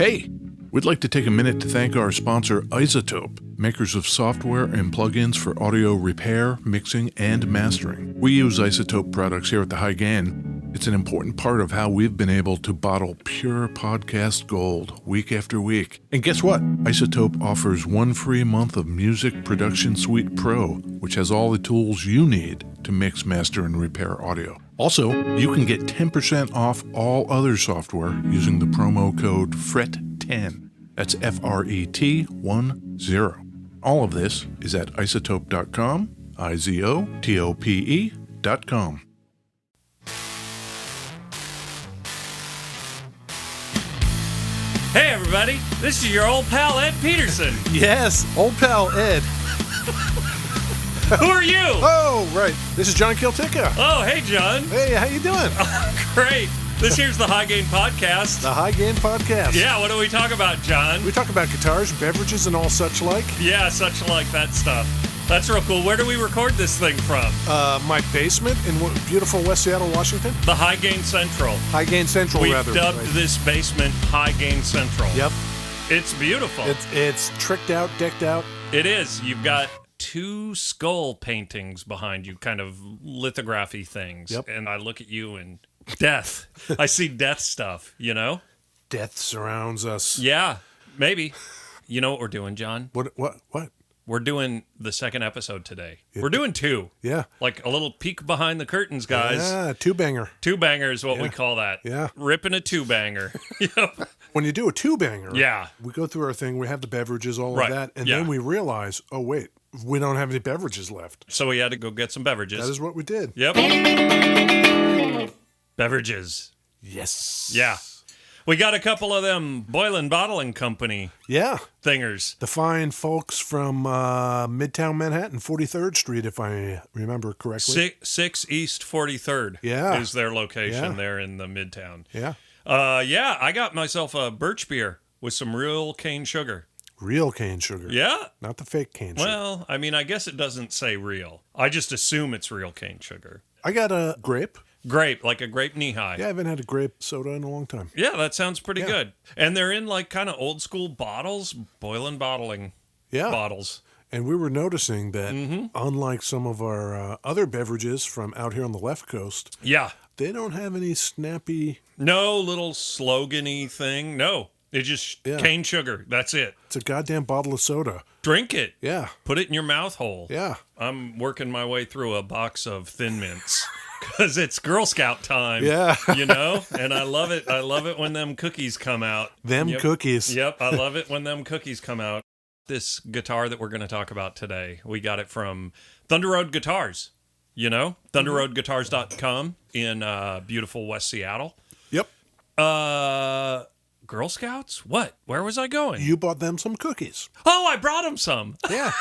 Hey, we'd like to take a minute to thank our sponsor, iZotope, makers of software and plugins for audio repair, mixing, and mastering. We use iZotope products here at the High Gain. It's an important part of how we've been able to bottle pure podcast gold week after week. And guess what? iZotope offers 1 free month of Music Production Suite Pro, which has all the tools you need to mix, master, and repair audio. Also, you can get 10% off all other software using the promo code FRET10. That's FRET10. All of this is at iZotope.com, IZOTOPE.com. Hey everybody, this is your old pal Ed Peterson. Yes, old pal Ed. Who are you? Oh, right. This is John Kieltyka. Oh, hey John. Hey, how you doing? Great. This here's the High Gain Podcast. The High Gain Podcast. Yeah, what do we talk about, John? We talk about guitars, beverages, and all such like. Yeah, such like that stuff. That's real cool. Where do we record this thing from? My basement in beautiful West Seattle, Washington. The High Gain Central. High Gain Central, We've rather. dubbed right. this basement High Gain Central. Yep. It's beautiful. It's tricked out, decked out. It is. You've got 2 skull paintings behind you, kind of lithography things. Yep. And I look at you and death. I see death stuff, you know? Death surrounds us. Yeah, maybe. You know what we're doing, John? What? We're doing the second episode today. We're doing 2. Yeah. Like a little peek behind the curtains, guys. Yeah, 2-banger. 2-banger is what we call that. Yeah. Ripping a 2-banger. Yep. When you do a 2-banger, Yeah. we go through our thing, we have the beverages, all Right. of that, and Yeah. then we realize, oh, wait, we don't have any beverages left. So we had to go get some beverages. That is what we did. Yep. Beverages. Yes. Yeah. We got a couple of them Boylan Bottling Company Yeah. thingers. The fine folks from Midtown Manhattan, 43rd Street, if I remember correctly. 6 East 43rd Yeah. is their location Yeah. there in the Midtown. Yeah. Yeah, I got myself a birch beer with some real cane sugar. Real cane sugar. Yeah. Not the fake cane sugar. Well, I mean, I guess it doesn't say real. I just assume it's real cane sugar. I got a grape. Grape, like a grape knee-high. Yeah, I haven't had a grape soda in a long time. Yeah, that sounds pretty good. And they're in like kind of old school bottles, Boylan bottling Yeah. bottles. And we were noticing that Mm-hmm. unlike some of our other beverages from out here on the left coast, Yeah. they don't have any snappy... No little slogan-y thing. No. It's just cane sugar. That's it. It's a goddamn bottle of soda. Drink it. Yeah. Put it in your mouth hole. Yeah. I'm working my way through a box of Thin Mints because it's Girl Scout time. Yeah. You know? And I love it. I love it when them cookies come out. Them cookies. Yep. I love it when them cookies come out. This guitar that we're going to talk about today, we got it from Thunder Road Guitars. You know? ThunderRoadGuitars.com in beautiful West Seattle. Yep. Girl Scouts? What? Where was I going? You bought them some cookies. Oh, I brought them some. Yeah.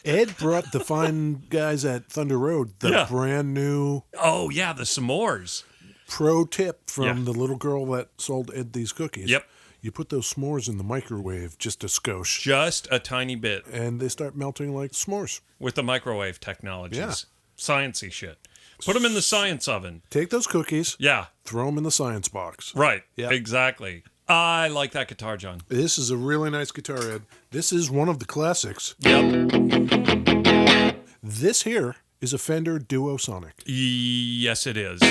Ed brought the fine guys at Thunder Road the brand new Oh, yeah, the s'mores. pro tip from Yeah. the little girl that sold Ed these cookies. Yep. You put those s'mores in the microwave just a skosh, Just a tiny bit and they start melting like s'mores. with the microwave technologies. Yeah. Sciencey shit. Put them in the science oven. Take those cookies, Yeah, throw them in the science box. right. Yeah. Exactly. I like that guitar, John. This is a really nice guitar, Ed. This is one of the classics. Yep. This here is a Fender Duo Sonic. Yes, it is.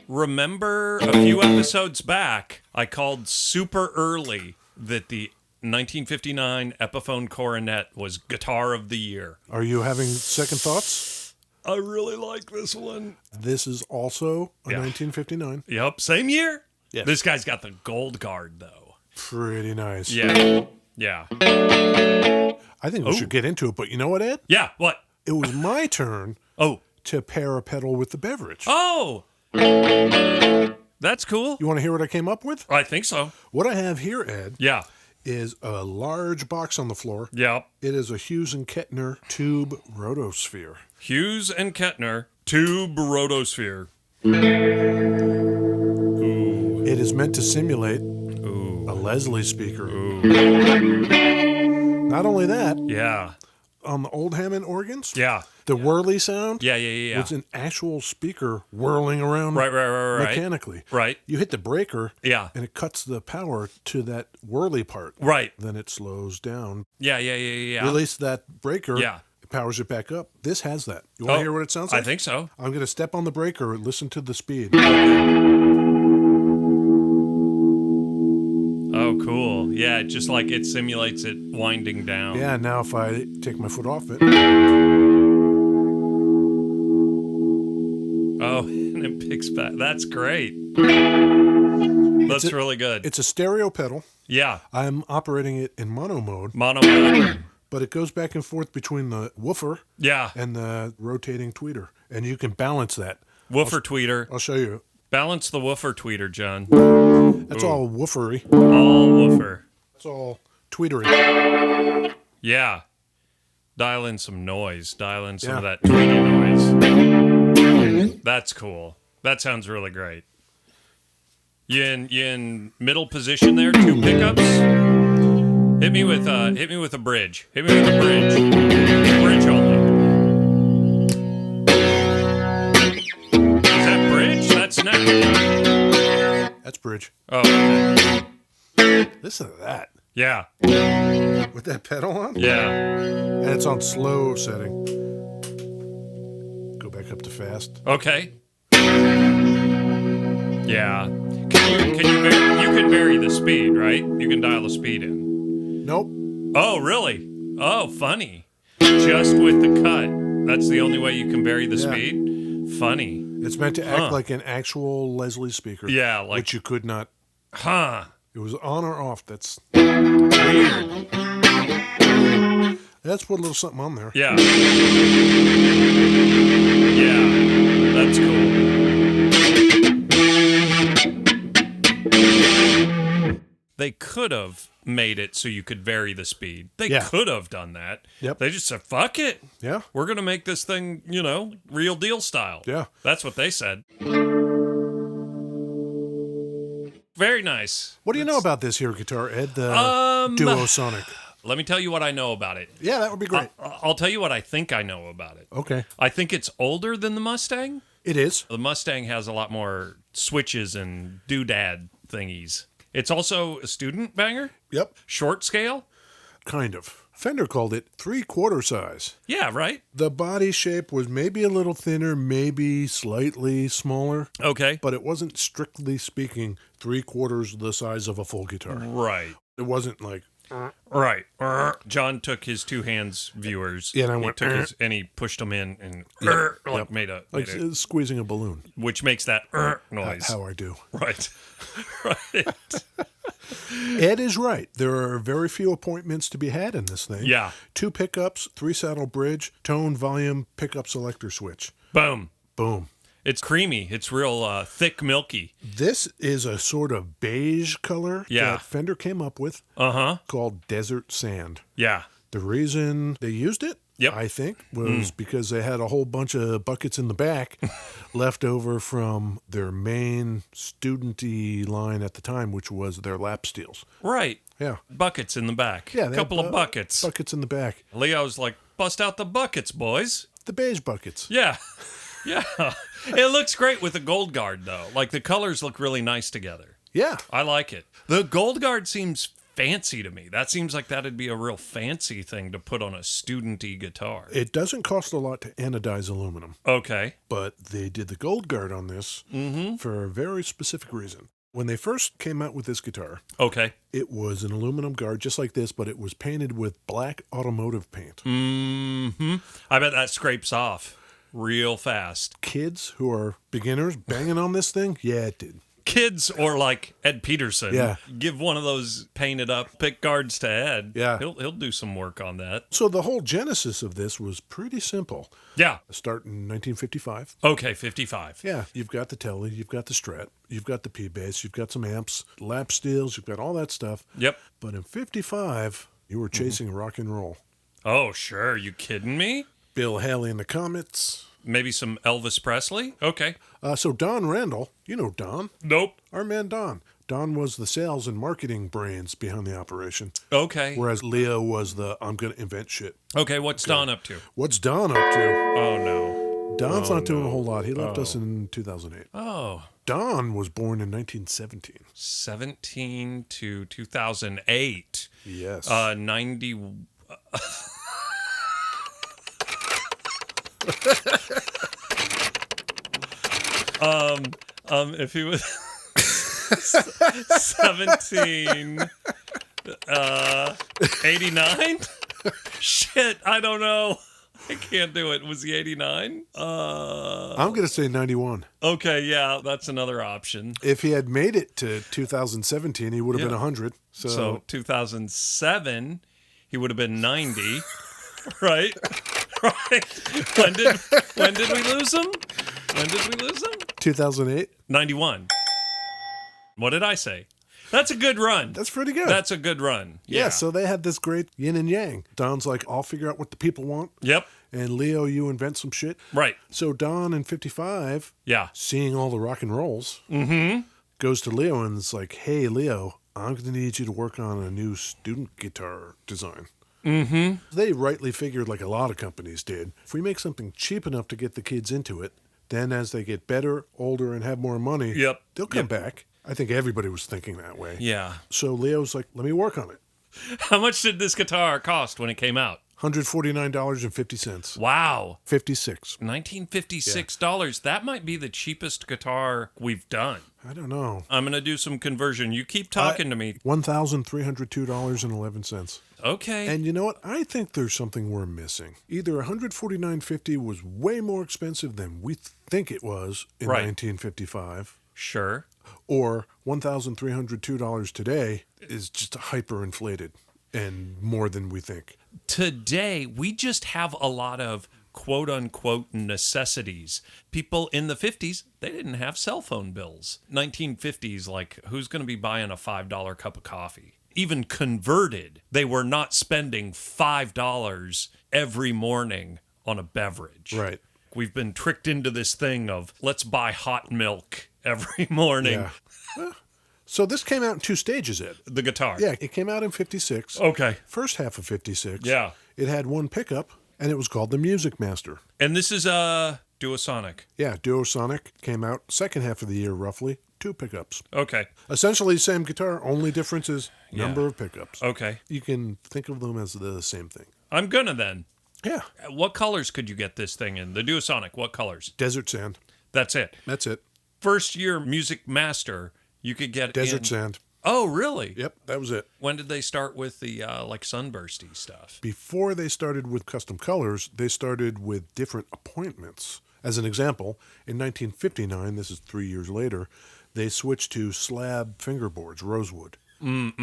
Remember a few episodes back, I called super early that the 1959 Epiphone Coronet was Guitar of the Year. Are you having second thoughts? I really like this one. This is also a 1959. Yep, same year. Yes. This guy's got the gold guard, though. Pretty nice. Yeah. Yeah. I think we should get into it, but you know what, Ed? Yeah, what? It was my turn Oh. to pair a pedal with the beverage. Oh! That's cool. You want to hear what I came up with? I think so. What I have here, Ed, Yeah. is a large box on the floor. Yep. It is a Hughes and Kettner tube rotosphere. Hughes and Kettner, tube rotosphere. It is meant to simulate a Leslie speaker. Not only that, Yeah. on the old Hammond organs. Yeah. The whirly sound. Yeah, yeah, yeah. Was an actual speaker whirling around Right. mechanically. Right. You hit the breaker. Yeah. And it cuts the power to that whirly part. Right. Then it slows down. Yeah. Release that breaker. Yeah. It powers it back up. This has that. You want to hear what it sounds like? I think so. I'm going to step on the breaker and listen to the speed. Oh, cool. Yeah, just like it simulates it winding down. Yeah, now if I take my foot off it. Oh, and it picks back. That's great. That's really good. It's a stereo pedal. Yeah. I'm operating it in mono mode. Mono mode. But it goes back and forth between the woofer Yeah. and the rotating tweeter. And you can balance that. Woofer tweeter. I'll show you. Balance the woofer tweeter, John. That's all woofery. All woofer. That's all tweetery. Yeah. Dial in some noise. Dial in some of Yeah. that tweety noise. That's cool. That sounds really great. You in middle position there? 2 pickups? Hit me with a bridge. Hit me with a bridge. Bridge only. Is that bridge? That's not. That's bridge. Oh, okay. Listen to that. Yeah. With that pedal on? Yeah. And it's on slow setting. Go back up to fast. Okay. Yeah. Can you can vary the speed, right? You can dial the speed in. Nope. Oh, really? Oh, funny. Just with the cut. That's the only way you can vary the speed? Funny. It's meant to act like an actual Leslie speaker. Yeah, like... Which you could not. Huh. It was on or off. That's Weird. That's put a little something on there. Yeah. Yeah. That's cool. They could have made it so you could vary the speed. They could have done that. Yep. They just said, fuck it. Yeah. We're going to make this thing, real deal style. Yeah. That's what they said. Very nice. What do you know about this here guitar, Ed? The Duo Sonic. Let me tell you what I know about it. Yeah, that would be great. I'll tell you what I think I know about it. Okay. I think it's older than the Mustang. It is. The Mustang has a lot more switches and doodad thingies. It's also a student banger. Yep. Short scale. Kind of. Fender called it 3/4 size. Yeah, right? The body shape was maybe a little thinner, maybe slightly smaller. Okay. But it wasn't, strictly speaking, 3/4 the size of a full guitar. Right. It wasn't like... Right. John took his 2 hands, viewers. Yeah, and I went... and he pushed them in and made a... like squeezing a balloon. Which makes that noise. How I do. Right. Right. Ed is right. There are very few appointments to be had in this thing. Yeah. 2 pickups, 3-saddle bridge, tone, volume, pickup selector switch. Boom. Boom. It's creamy. It's real thick, milky. This is a sort of beige color that Fender came up with called desert sand. Yeah. The reason they used it, I think, was because they had a whole bunch of buckets in the back left over from their main student-y line at the time, which was their lap steels. Right. Yeah. Buckets in the back. Yeah. A couple of buckets. Buckets in the back. Leo's like, bust out the buckets, boys. The beige buckets. Yeah. Yeah. It looks great with the Gold Guard, though. Like, the colors look really nice together. Yeah. I like it. The Gold Guard seems fancy to me. That seems like that'd be a real fancy thing to put on a student-y guitar. It doesn't cost a lot to anodize aluminum. Okay. But they did the Gold Guard on this for a very specific reason. When they first came out with this guitar, it was an aluminum guard just like this, but it was painted with black automotive paint. I bet that scrapes off real fast. Kids who are beginners banging on this thing, yeah, it did. Kids or like Ed Peterson, give one of those painted up pick guards to Ed. Yeah. He'll do some work on that. So the whole genesis of this was pretty simple. Yeah. Start in 1955. Okay, 55. Yeah. You've got the Telly, you've got the Strat, you've got the P-Bass, you've got some amps, lap steels, you've got all that stuff. Yep. But in 55, you were chasing rock and roll. Oh, sure. You kidding me? Bill Haley and the Comets. Maybe some Elvis Presley? Okay. So Don Randall, you know Don. Nope. Our man Don. Don was the sales and marketing brains behind the operation. Okay. Whereas Leo was the I'm going to invent shit. Okay, what's Don up to? What's Don up to? Oh, no. Don's not doing a whole lot. He left us in 2008. Oh. Don was born in 1917. 17 to 2008. Yes. 90... if he was 17, 89? Shit, I don't know. I can't do it. Was he 89? I'm going to say 91. Okay, yeah, that's another option. If he had made it to 2017, he would have been 100. So 2007, he would have been 90, right? Right. When did we lose him? 2008? 91. What did I say? That's a good run. That's pretty good. That's a good run. Yeah, so they had this great yin and yang. Don's like, I'll figure out what the people want. Yep. And Leo, you invent some shit. Right. So Don in 55, Yeah. seeing all the rock and rolls, goes to Leo and is like, hey, Leo, I'm going to need you to work on a new student guitar design. They rightly figured, like a lot of companies did, if we make something cheap enough to get the kids into it, then as they get better, older, and have more money, they'll come back. I think everybody was thinking that way. Yeah. So Leo's like, let me work on it. How much did this guitar cost when it came out? $149.50. Wow. 56. $1956. That might be the cheapest guitar we've done. I don't know. I'm going to do some conversion. You keep talking to me. $1,302.11. Okay. And you know what? I think there's something we're missing. Either $149.50 was way more expensive than we think it was in 1955. Sure. Or $1,302 today is just hyperinflated and more than we think. Today, we just have a lot of quote-unquote necessities. People in the 50s, they didn't have cell phone bills. 1950s, like, who's going to be buying a $5 cup of coffee? Even converted, they were not spending $5 every morning on a beverage. Right. We've been tricked into this thing of, let's buy hot milk every morning. Yeah. So this came out in two stages, Ed. The guitar. Yeah, it came out in 56. Okay. First half of 56. Yeah. It had one pickup, and it was called the Music Master. And this is a Duo Sonic. Yeah, Duo Sonic came out second half of the year, roughly. 2 pickups. Okay. Essentially the same guitar, only difference is number of pickups. Okay. You can think of them as the same thing. I'm gonna then. Yeah. What colors could you get this thing in? The Duo Sonic, what colors? Desert Sand. That's it. That's it. First year Music Master, you could get Desert Sand. Oh, really? Yep, that was it. When did they start with the like sunbursty stuff? Before they started with custom colors, they started with different appointments. As an example, in 1959, this is 3 years later, they switched to slab fingerboards, rosewood.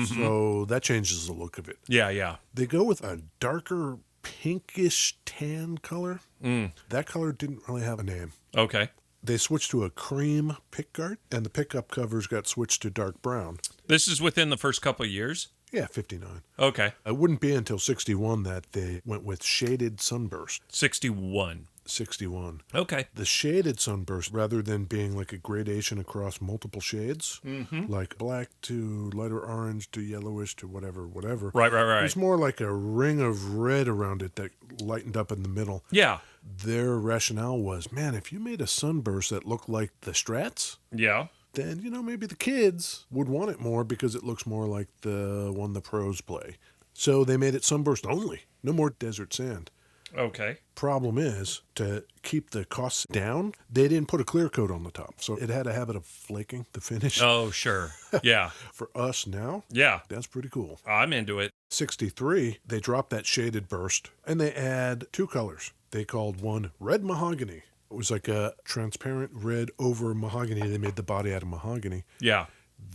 So that changes the look of it. Yeah, yeah. They go with a darker pinkish tan color. That color didn't really have a name. Okay. They switched to a cream pickguard, and the pickup covers got switched to dark brown. This is within the first couple of years? Yeah, 59. Okay. It wouldn't be until 61 that they went with shaded sunburst. 61. 61. Okay. The shaded sunburst, rather than being like a gradation across multiple shades, like black to lighter orange to yellowish to whatever. Right. It's more like a ring of red around it that lightened up in the middle. Yeah. Their rationale was, man, if you made a sunburst that looked like the Strats, Yeah. then, maybe the kids would want it more because it looks more like the one the pros play. So they made it sunburst only. No more desert sand. Okay. Problem is, to keep the costs down, they didn't put a clear coat on the top. So it had a habit of flaking the finish. Oh, sure. Yeah. For us now, Yeah. that's pretty cool. I'm into it. 63, they dropped that shaded burst, and they add 2 colors. They called one red mahogany. It was like a transparent red over mahogany. They made the body out of mahogany. Yeah.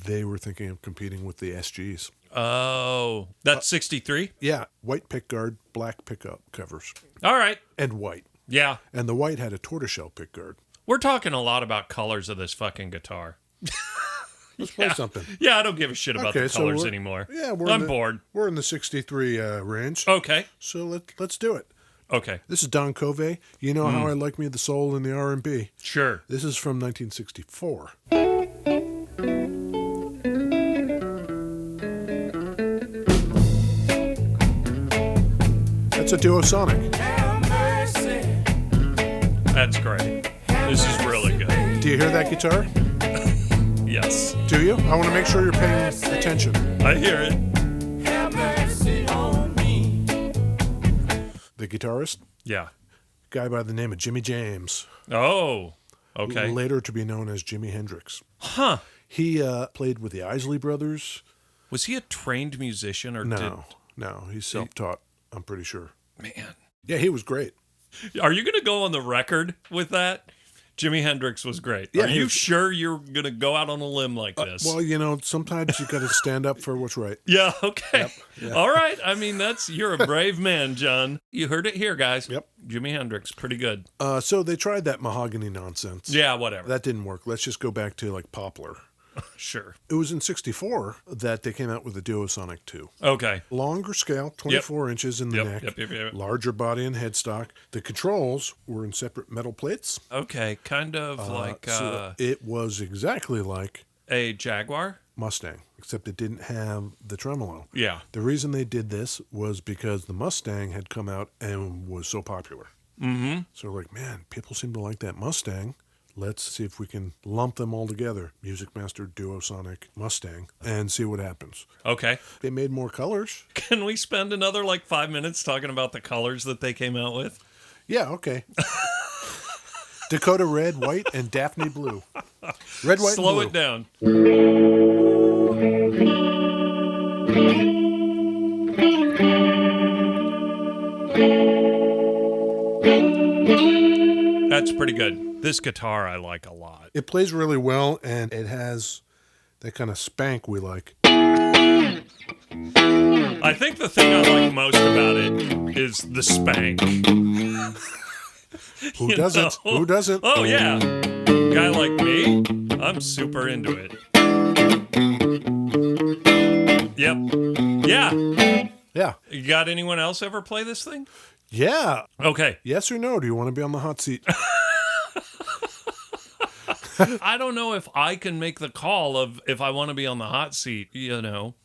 They were thinking of competing with the SGs. Oh, that's 63? Yeah, white pickguard, black pickup covers, All right. and white. Yeah. And the white had a tortoiseshell pickguard. We're talking a lot about colors of this fucking guitar. Let's play something. Yeah, I don't give a shit about the so colors we're- anymore. Yeah, I'm bored. We're in the 63 range. Okay. So let's do it. Okay. This is Don Covey. You know how I like me the soul in the R&B. Sure. This is from 1964. It's a Duo Sonic. That's great. This is really good. Do you hear that guitar? Yes. Do you? I want to make sure you're paying attention. I hear it. The guitarist? Yeah. Guy by the name of Jimmy James. Oh, okay. Later to be known as Jimi Hendrix. Huh. He played with the Isley Brothers. Was he a trained musician or No, he's self-taught, I'm pretty sure. Man. Yeah, he was great. Are you going to go on the record with that? Jimi Hendrix was great. Yeah, Are you sure you're going to go out on a limb like this? Well, sometimes you got to stand up for what's right. Yeah, okay. Yep, yeah. All right. I mean, you're a brave man, John. You heard it here, guys. Yep. Jimi Hendrix, pretty good. So they tried that mahogany nonsense. Yeah, whatever. That didn't work. Let's just go back to like Poplar. Sure. It was in 64 that they came out with the Duo Sonic 2. Okay. Longer scale, 24 inches in the neck, Yep. larger body and headstock. The controls were in separate metal plates. Okay, kind of like So it was exactly like a Jaguar? Mustang, except it didn't have the tremolo. Yeah. The reason they did this was because the Mustang had come out and was so popular. Mm-hmm. So like, man, people seem to like that Mustang. Let's see if we can lump them all together. Music Master, Duo Sonic, Mustang, and see what happens. Okay. They made more colors. Can we spend another 5 minutes talking about the colors that they came out with? Yeah, okay. Dakota Red, White, and Daphne Blue. Red, White, Slow and blue. it down. That's pretty good. This guitar I like a lot. It plays really well, and it has that kind of spank we like. I think the thing I like most about it is the spank. Who doesn't? know? Who doesn't? Oh, yeah. Guy like me, I'm super into it. Yep. Yeah. Yeah. You got anyone else ever play this thing? Yeah. Okay. Yes or no? Do you want to be on the hot seat? I don't know if I can make the call of if I want to be on the hot seat,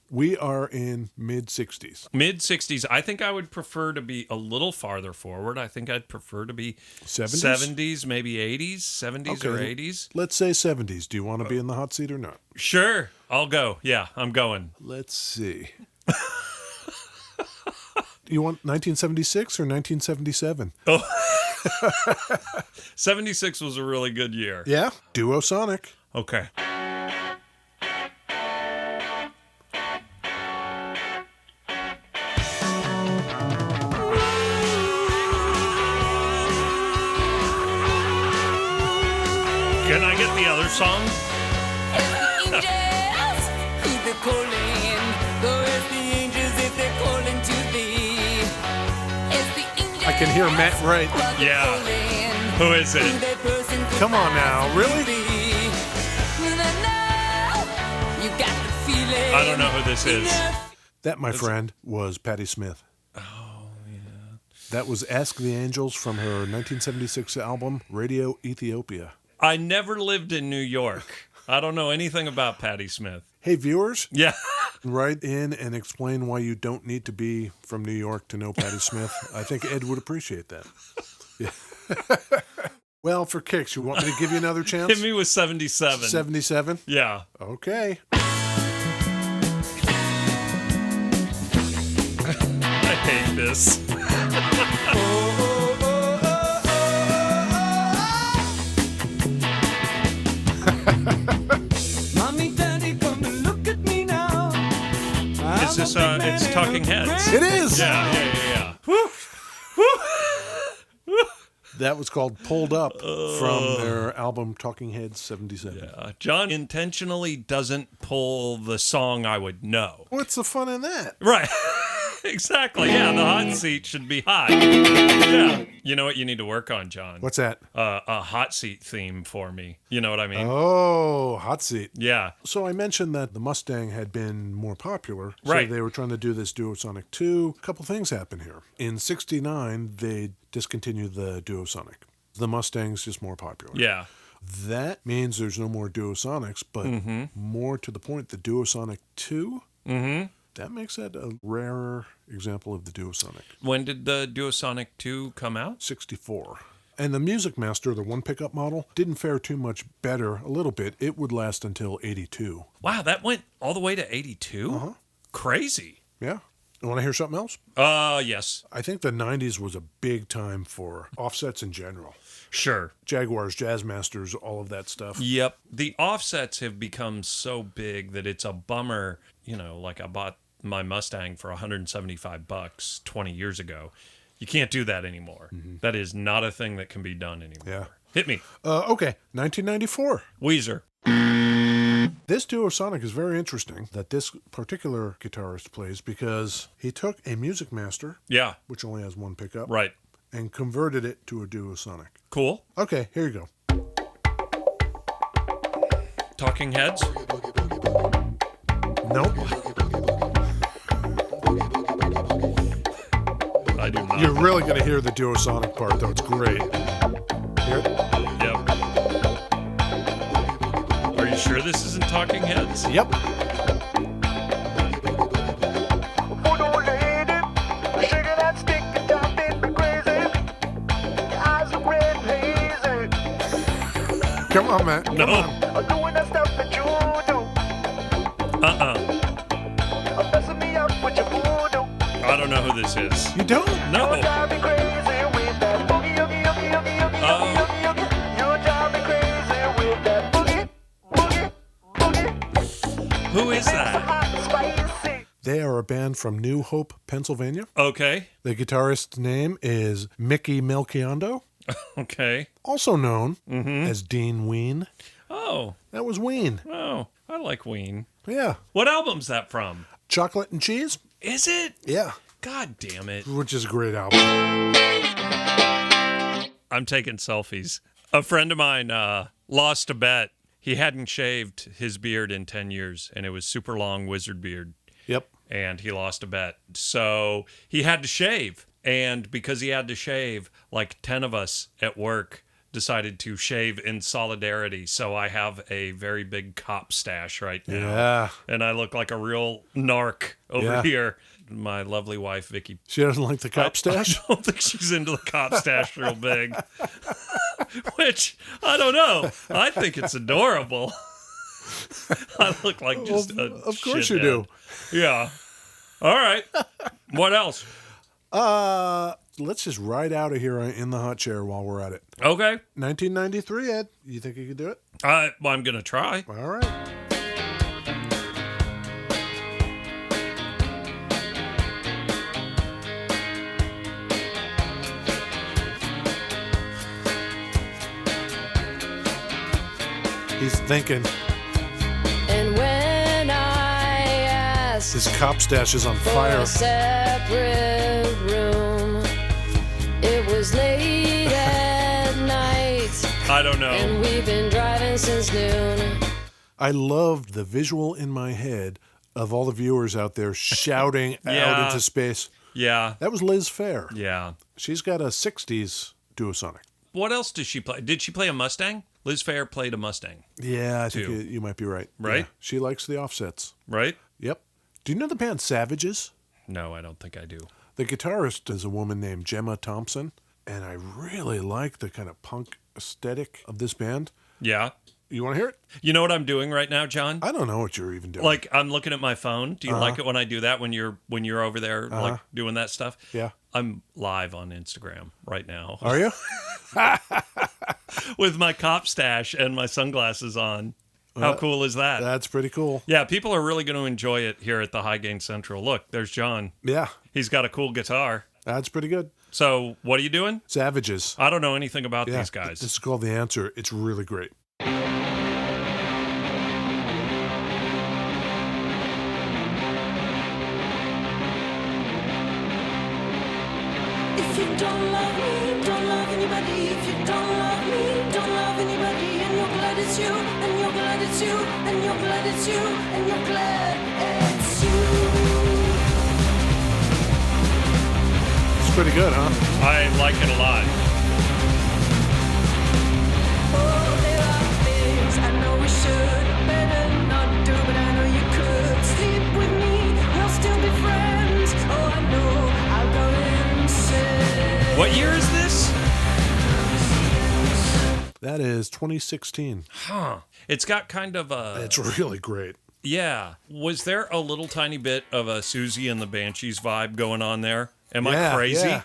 We are in mid-60s. Mid-60s. I think I would prefer to be a little farther forward. I think I'd prefer to be 70s? 70s, maybe 80s, 70s or 80s. Let's say 70s. Do you want to be in the hot seat or not? Sure. I'll go. Yeah, I'm going. Let's see. You want 1976 or 1977? Oh. 76 was a really good year. Yeah. Duo Sonic. Okay. Can I get the other song? I can hear Matt Wright. Yeah. Who is it? Come on now. Really? I don't know who this is. That, my friend, was Patti Smith. Oh, yeah. That was Ask the Angels from her 1976 album, Radio Ethiopia. I never lived in New York. I don't know anything about Patti Smith. Hey, viewers, Yeah. write in and explain why you don't need to be from New York to know Patti Smith. I think Ed would appreciate that. Yeah. Well, for kicks, you want me to give you another chance? Hit me with 77. 77? Yeah. Okay. I hate this. Mommy, Daddy, come and look at me now. Is this, it's Talking Heads. It is! Yeah. That was called Pulled Up from their album Talking Heads 77. John intentionally doesn't pull the song I would know. What's the fun in that? Right. Exactly. Yeah, the hot seat should be hot. Yeah. You know what you need to work on, John? What's that? A hot seat theme for me. You know what I mean? Oh, hot seat. Yeah. So I mentioned that the Mustang had been more popular. Right. So they were trying to do this Duo Sonic 2. A couple things happened here. In 69, they discontinued the Duo Sonic. The Mustang's just more popular. Yeah. That means there's no more Duo Sonics, but more to the point, the Duo Sonic 2, That makes that a rarer example of the Duo Sonic. When did the Duo Sonic 2 come out? 64. And the Music Master, the one pickup model, didn't fare too much better, a little bit. It would last until 82. Wow, that went all the way to 82? Uh-huh. Crazy. Yeah. You want to hear something else? Yes. I think the 90s was a big time for offsets in general. Sure. Jaguars, Jazzmasters, all of that stuff. Yep. The offsets have become so big that it's a bummer. Like I bought my Mustang for $175 20 years ago. You can't do that anymore. Mm-hmm. That is not a thing that can be done anymore. Yeah. Hit me. Okay, 1994. Weezer. This Duo Sonic is very interesting that this particular guitarist plays because he took a Music Master, Yeah. which only has one pickup, Right. and converted it to a Duo Sonic. Cool. Okay, here you go. Talking Heads. Nope. I do not. You're really going to hear the Duo Sonic part, though. It's great. Hear it? Yep. Are you sure this isn't Talking Heads? Yep. Come on, man. No. I don't know who this is. You don't? No. Who is that? They are a band from New Hope, Pennsylvania. Okay. The guitarist's name is Mickey Melchiondo, Okay. also known as Dean Ween. Oh. That was Ween. Oh. I like Ween. Yeah. What album's that from? Chocolate and Cheese? Is it? Yeah. God damn it. Which is a great album. I'm taking selfies. A friend of mine lost a bet. He hadn't shaved his beard in 10 years, and it was super long wizard beard. Yep. And he lost a bet. So he had to shave. And because he had to shave, like 10 of us at work decided to shave in solidarity. So I have a very big cop stash right now. Yeah. And I look like a real narc over here. My lovely wife, Vicky. She doesn't like the cop stash? I don't think she's into the cop stash real big. Which, I don't know. I think it's adorable. I look like just of course shithead. you do. Yeah. All right. What else? Let's just ride out of here in the hot chair while we're at it. Okay. 1993, Ed. You think you could do it? Well, I'm going to try. All right. He's thinking. And when I asked His cop stash is on for fire. a separate room, it was late at night, I don't know. and we've been driving since noon. I loved the visual in my head of all the viewers out there shouting out Yeah. into space. Yeah. That was Liz Phair. Yeah. She's got a 60s Duo Sonic. What else does she play? Did she play a Mustang? Liz Phair played a Mustang, Yeah, I think Two. you might be right. Right? Yeah. She likes the offsets. right? Yep. Do you know the band Savages? No, I don't think I do. The guitarist is a woman named Gemma Thompson, and I really like the kind of punk aesthetic of this band. Yeah. You want to hear it? You know what I'm doing right now, John? I don't know what you're even doing. Like I'm looking at my phone. Do you like it when I do that when you're over there like doing that stuff? Yeah. I'm live on Instagram right now Are you? with my cop stash and my sunglasses on. How cool is that? That's pretty cool. Yeah, people are really going to enjoy it here at the High Gain Central. Look, there's John. Yeah, He's got a cool guitar. that's pretty good. So, what are you doing? Savages. I don't know anything about Yeah, these guys. This is called The Answer. It's really great. If you don't love me, don't love anybody. If you don't love me, don't love anybody. And you're glad it's you, and you're glad it's you, and you're glad it's you, and you're glad it's you. It's pretty good, huh? I like it a lot. Oh, there are things I know we should better not do, but I know you could sleep with me. You'll still That is 2016. Huh. It's got kind of a... It's really great. Yeah. Was there a little tiny bit of a Susie and the Banshees vibe going on there? Am I crazy? Yeah.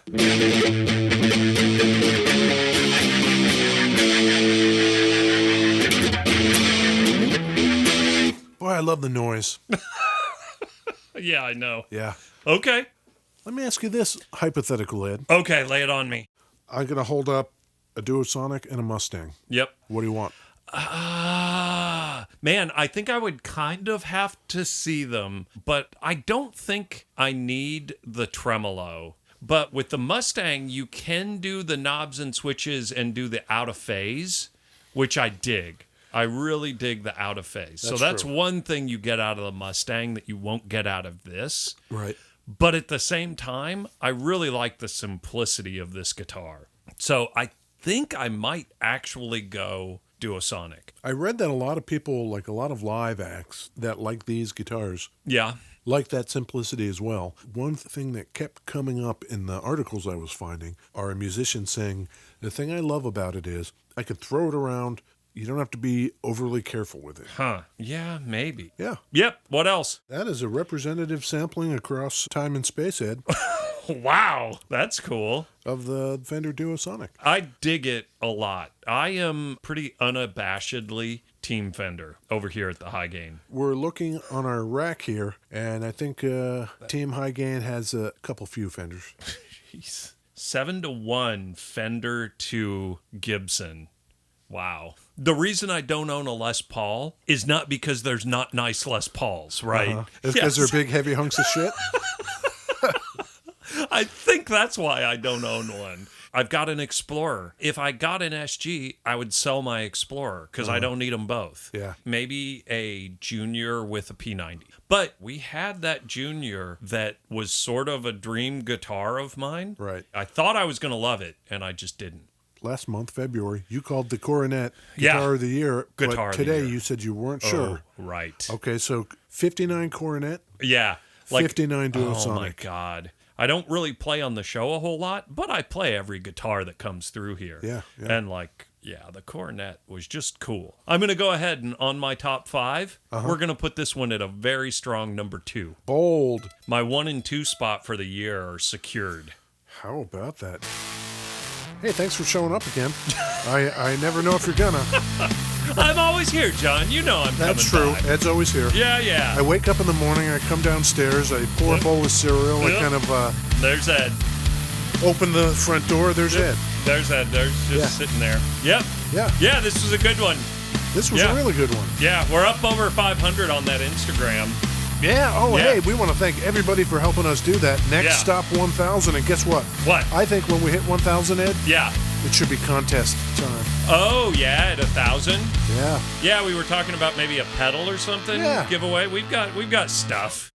Boy, I love the noise. Yeah, I know. Yeah. Okay. Let me ask you this hypothetical, Ed. Okay, lay it on me. I'm going to hold up a Duo Sonic and a Mustang. Yep. What do you want? Man, I think I would kind of have to see them, but I don't think I need the tremolo. But with the Mustang, you can do the knobs and switches and do the out of phase, which I dig. I really dig the out of phase. That's true. one thing you get out of the Mustang that you won't get out of this. Right. But at the same time, I really like the simplicity of this guitar. So I think I might actually go Duo Sonic. I read that a lot of people, like a lot of live acts that like these guitars, Yeah. like that simplicity as well. One thing that kept coming up in the articles I was finding are musicians saying, the thing I love about it is I can throw it around. You don't have to be overly careful with it. Huh. Yeah, maybe. Yeah. Yep. What else? That is a representative sampling across time and space, Ed, Wow. That's cool. of the Fender Duo Sonic. I dig it a lot. I am pretty unabashedly Team Fender over here at the High Gain. We're looking on our rack here, and I think Team High Gain has a couple few Fenders. Jeez. 7-1 Fender to Gibson. Wow. The reason I don't own a Les Paul is not because there's not nice Les Pauls, right? It's because they're big, heavy hunks of shit. I think that's why I don't own one. I've got an Explorer. If I got an SG, I would sell my Explorer because I don't need them both. Yeah. Maybe a Junior with a P90. But we had that Junior that was sort of a dream guitar of mine. Right. I thought I was going to love it, and I just didn't. Last month, February, you called the Coronet Yeah. Guitar of the Year. Guitar but of the today Year. you said you weren't sure. Oh, right. Okay, so 59 Coronet, Yeah. Like, 59 Duo oh Sonic. my God. I don't really play on the show a whole lot, but I play every guitar that comes through here. Yeah, yeah. And the Coronet was just cool. I'm going to go ahead and on my top 5, we're going to put this one at a very strong number 2. Bold. My 1 and 2 spot for the year are secured. How about that? Hey, thanks for showing up again. I never know if you're gonna. I'm always here, John. You know I'm That's coming true. by. Ed's always here. Yeah. I wake up in the morning, I come downstairs, I pour a bowl of cereal, I Yep. kind of There's Ed. open the front door, there's Ed. There's Ed. There's just sitting there. Yep. Yeah. Yeah, this was a good one. This was Yeah. a really good one. Yeah, we're up over 500 on that Instagram. Yeah. Oh, Yeah. hey, we want to thank everybody for helping us do that. Next Yeah. stop 1,000, and guess what? What? I think when we hit 1,000, Ed, Yeah. it should be contest time. Oh, yeah, at 1,000. Yeah. Yeah, we were talking about maybe a pedal or something Yeah. giveaway. We've got stuff.